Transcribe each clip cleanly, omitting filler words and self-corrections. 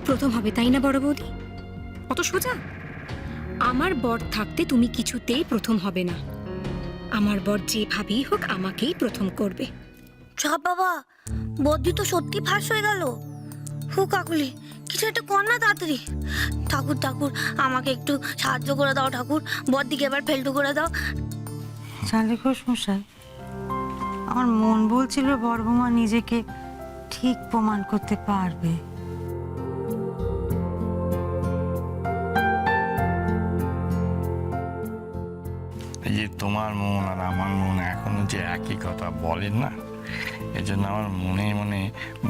প্রথম হবে, তাই না বড় বৌদি? অত সোজা? আমার বর থাকতে তুমি কিছুতেই প্রথম হবে না। আমার বর যেভাবেই হোক আমাকেই প্রথম করবে। চাপ বাবা, বদ্যি তো সত্যি ফাঁস হয়ে গেল। হু কাকুলি, কিছু একটা কর না তাড়াতাড়ি। ঠাকুর ঠাকুর, আমাকে একটু সাহায্য করে দাও ঠাকুর, বদ্দিকে এবার ফেলটু করে দাও। জানলে ঘোষ মশাই, আমার মন বলছিল বড়বৌমা নিজেকে ঠিক প্রমাণ করতে পারবে। এই যে তোমার মন আর আমার মন এখনো যে একই কথা বলেন না, এজন্য আমার মনে মনে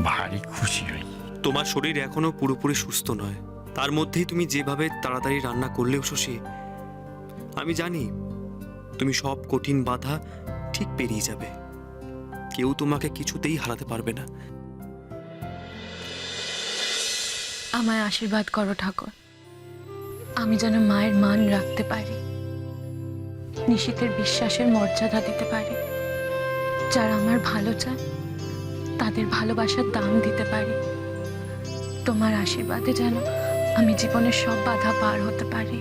ভারী খুশি হই। তোমার শরীর এখনো পুরোপুরি সুস্থ নয়, তার মধ্যেই তুমি যেভাবে তাড়াতাড়ি রান্না করলেও শশী, আমি জানি তুমি সব কঠিন বাধা ঠিক পেরিয়ে যাবে। কেউ তোমাকে কিছুতেই হারাতে পারবে না। আমায় আশীর্বাদ করো ঠাকুর, আমি যেন মায়ের মান রাখতে পারি, নিশীথের বিশ্বাসের মর্যাদা দিতে পারি, যারা আমার ভালো চায় তাদের ভালোবাসার দাম দিতে পারি। তোমার আশীর্বাদে যেন আমি জীবনের সব বাধা পার হতে পারি।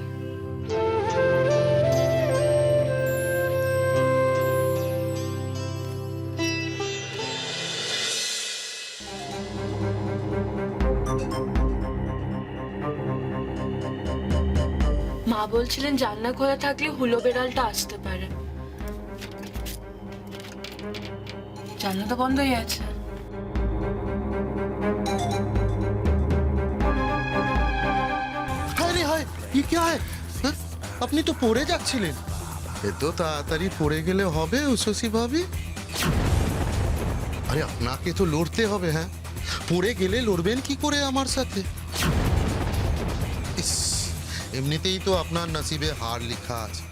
মা বলছিলেন জানলা খোলা থাকলে হুলো বেড়ালটা আসতে পারে। জানলা তো বন্ধ হয়ে আছে। আরে হায়, কি কি হয়? হ্যাঁ? আপনি তো পড়ে যাচ্ছিলেন। এত তাড়াতাড়ি পড়ে গেলে হবে উশসী ভাবি? আরে আপনাকে তো লড়তে হবে। হ্যাঁ, পড়ে গেলে লড়বেন কি করে আমার সাথে? ইস, এমনিতেই তো আপনার নসিবে হার লেখা আছে,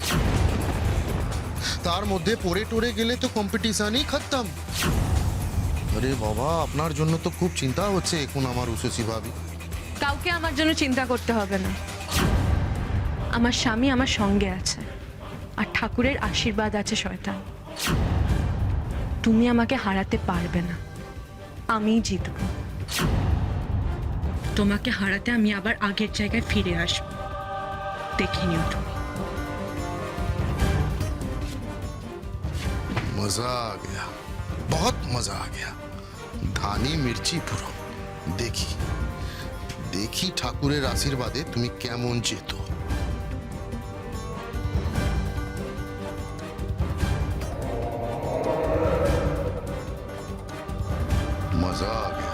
তার মধ্যে পড়ে টড়ে গেলে তো কম্পিটিশনই খতম। আরে বাবা, আপনার জন্য তো খুব চিন্তা হচ্ছে এখন আমার উশসী ভাবি। কাউকে আমার জন্য চিন্তা করতে হবে না, আমার স্বামী আমার সঙ্গে আছে, আর ঠাকুরের আশীর্বাদ আছে শয়তান। তুমি আমাকে হারাতে পারবে না, আমিই জিতব। তোমাকে হারাতে আমি আবার আগের জায়গায় ফিরে আসব, দেখে নিও তুমি। मजा आ गया, बहुत मजा आ गया। धानी मिर्ची पुरो। देखी देखी ঠাকুরের আশীর্বাদে তুমি কেমন যেতো। मजा आ गया।